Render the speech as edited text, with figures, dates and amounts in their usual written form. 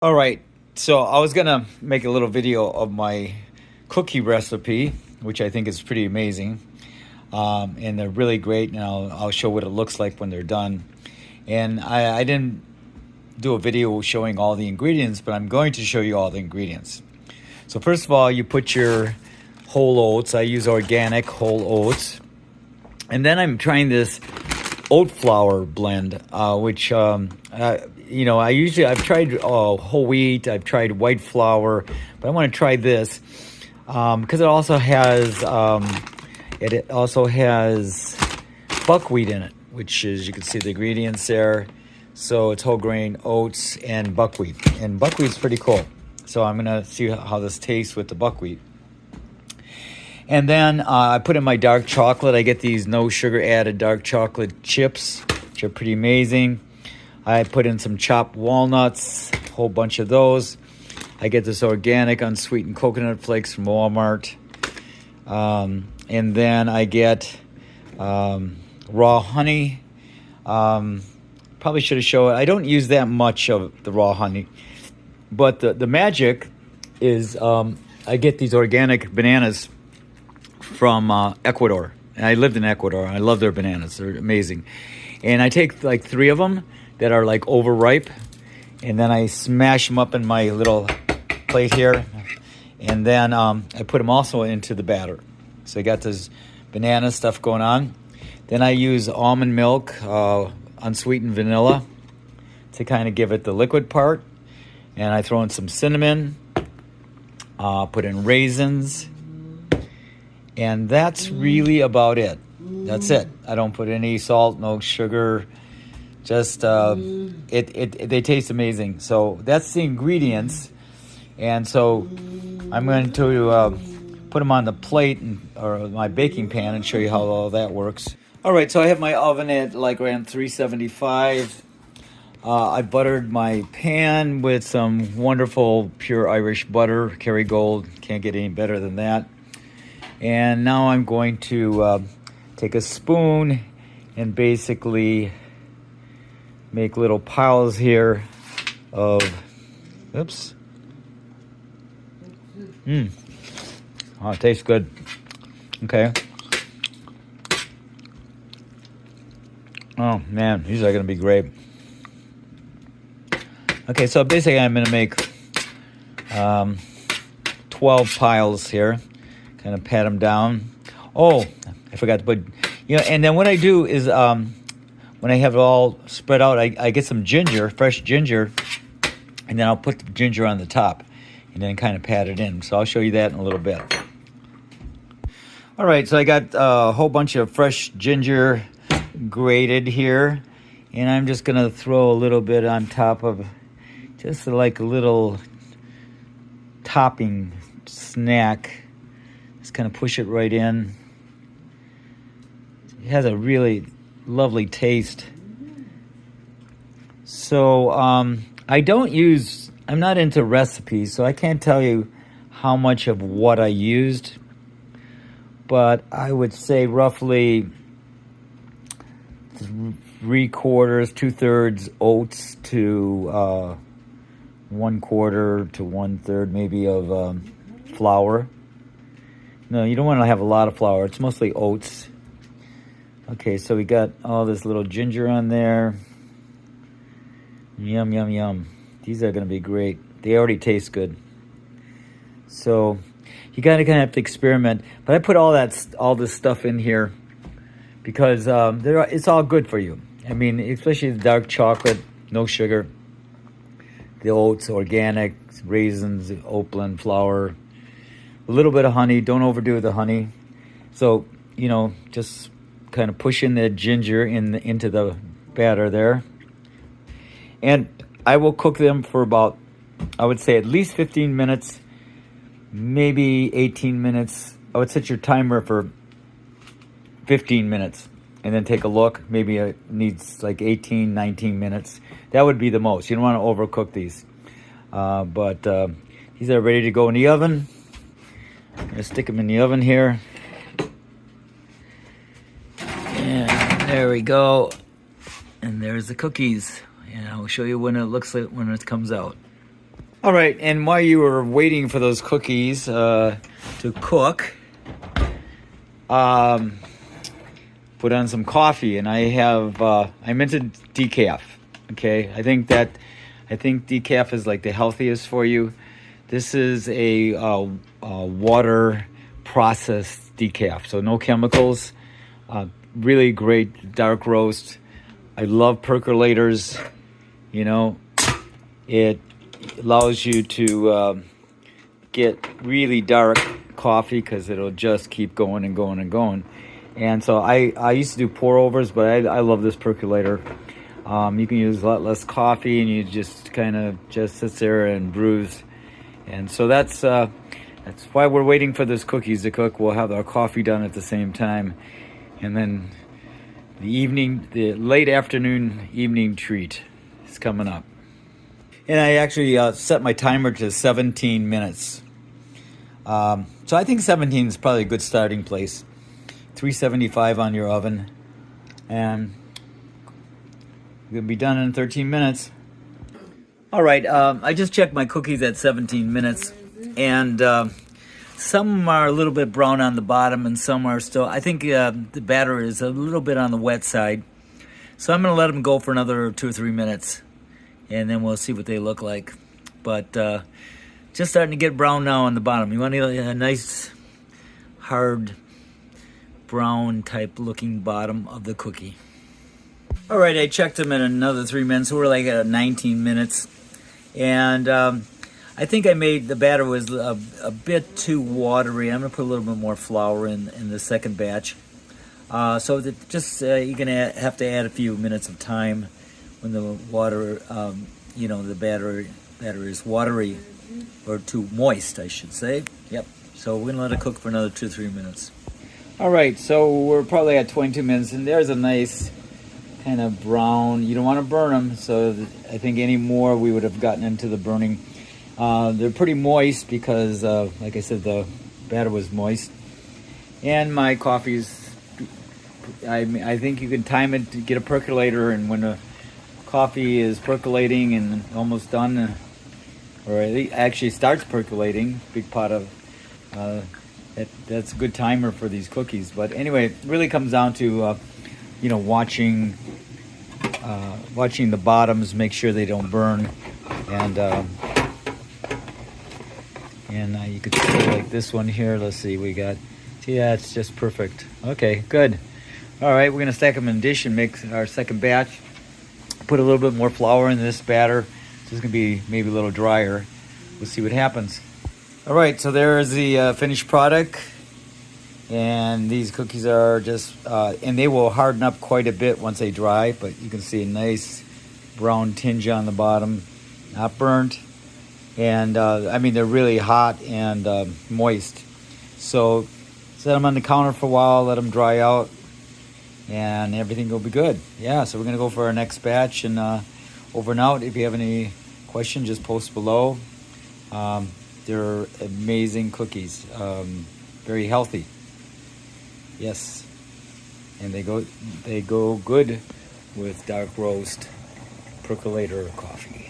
All right, so I was gonna make a little video of my cookie recipe, which I think is pretty amazing, and they're really great. And I'll show what it looks like when they're done. And I didn't do a video showing all the ingredients, but I'm going to show you all the ingredients. So first of all, you put your whole oats. I use organic whole oats, and then I'm trying this oat flour blend, which I've tried whole wheat, I've tried white flour, but I want to try this because it also has buckwheat in it, which is, you can see the ingredients there. So it's whole grain oats and buckwheat, and buckwheat's pretty cool. So I'm gonna see how this tastes with the buckwheat. And then I put in my dark chocolate. I get these no sugar added dark chocolate chips, which are pretty amazing. I put in some chopped walnuts, a whole bunch of those. I get this organic unsweetened coconut flakes from Walmart. And then I get raw honey. Probably should have shown it. I don't use that much of the raw honey. But the magic is I get these organic bananas from Ecuador. And I lived in Ecuador. I love their bananas. They're amazing. And I take like 3 of them that are like overripe, and then I smash them up in my little plate here. And then I put them also into the batter. So I got this banana stuff going on. Then I use almond milk, unsweetened vanilla to kind of give it the liquid part. And I throw in some cinnamon, put in raisins, and that's really about it. That's it. I don't put any salt, no sugar. Just they taste amazing. So that's the ingredients, and so I'm going to put them on the plate or my baking pan and show you how all that works. All right, so I have my oven at like around 375. I buttered my pan with some wonderful pure Irish butter, Kerrygold. Can't get any better than that. And now I'm going to take a spoon and basically make little piles here of, oops. Oh, it tastes good. Okay. Oh man, these are gonna be great. Okay, so basically I'm gonna make 12 piles here. Kind of pat them down. Oh, I forgot to put, and then what I do is when I have it all spread out, I get some ginger, fresh ginger, and then I'll put the ginger on the top and then kind of pat it in. So I'll show you that in a little bit. All right, so I got a whole bunch of fresh ginger grated here, and I'm just gonna throw a little bit on top of, just like a little topping snack. Just kind of push it right in. It has a really lovely taste. So I'm not into recipes, so I can't tell you how much of what I used, but I would say roughly 3/4, 2/3 oats to 1/4 to 1/3 maybe of flour. No, you don't want to have a lot of flour. It's mostly oats. Okay, so we got all this little ginger on there. Yum, yum, yum. These are going to be great. They already taste good. So you got to kind of have to experiment. But I put all this stuff in here because it's all good for you. I mean, especially the dark chocolate, no sugar. The oats, organic, raisins, Oatmeal flour. A little bit of honey. Don't overdo the honey. So, just kind of push in the ginger into the batter there. And I will cook them for about, I would say at least 15 minutes, maybe 18 minutes. I would set your timer for 15 minutes and then take a look. Maybe it needs like 18, 19 minutes. That would be the most. You don't want to overcook these. But these are ready to go in the oven. I'm going to stick them in the oven here. And there we go. And there's the cookies. And I'll show you when it looks like when it comes out. All right, and while you were waiting for those cookies to cook, put on some coffee, and I'm into decaf. Okay, I think decaf is like the healthiest for you. This is a water processed decaf, so no chemicals. Really great dark roast. I love percolators. You know, it allows you to get really dark coffee because it'll just keep going and going and going. And so I used to do pour overs, but I love this percolator. You can use a lot less coffee, and you just kind of just sits there and brews. And so that's why we're waiting for those cookies to cook. We'll have our coffee done at the same time, and then the late afternoon evening treat is coming up. And I actually set my timer to 17 minutes. So I think 17 is probably a good starting place. 375 on your oven, and you're gonna be done in 13 minutes. All right, I just checked my cookies at 17 minutes, and some are a little bit brown on the bottom, and some are still. I think the batter is a little bit on the wet side, so I'm gonna let them go for another 2 or 3 minutes, and then we'll see what they look like. But just starting to get brown now on the bottom. You want a nice, hard, brown type looking bottom of the cookie. All right, I checked them in another 3 minutes, so we're like at 19 minutes. And I think the batter was a bit too watery. I'm gonna put a little bit more flour in the second batch. So that you're gonna have to add a few minutes of time when the water, the batter is watery, or too moist, I should say. Yep, so we're gonna let it cook for another 2 or 3 minutes. All right, so we're probably at 22 minutes, and there's a nice kind of brown. You don't want to burn them, so I think any more we would have gotten into the burning. They're pretty moist because, like I said, the batter was moist. And my coffee's, I think you can time it to get a percolator, and when the coffee is percolating and almost done, or it actually starts percolating, big pot of, that's a good timer for these cookies. But anyway, it really comes down to watching the bottoms, make sure they don't burn, and you could see like this one here. Let's see, yeah, it's just perfect. Okay, good. All right, we're gonna stack them in a dish and make our second batch. Put a little bit more flour in this batter. This is gonna be maybe a little drier. We'll see what happens. All right, so there is the finished product, and these cookies are just, and they will harden up quite a bit once they dry, but you can see a nice brown tinge on the bottom, not burnt, and they're really hot and moist. So set them on the counter for a while, let them dry out, and everything will be good. Yeah, so we're gonna go for our next batch, and over and out. If you have any questions, just post below. They're amazing cookies, very healthy. Yes, and they go good with dark roast percolator coffee.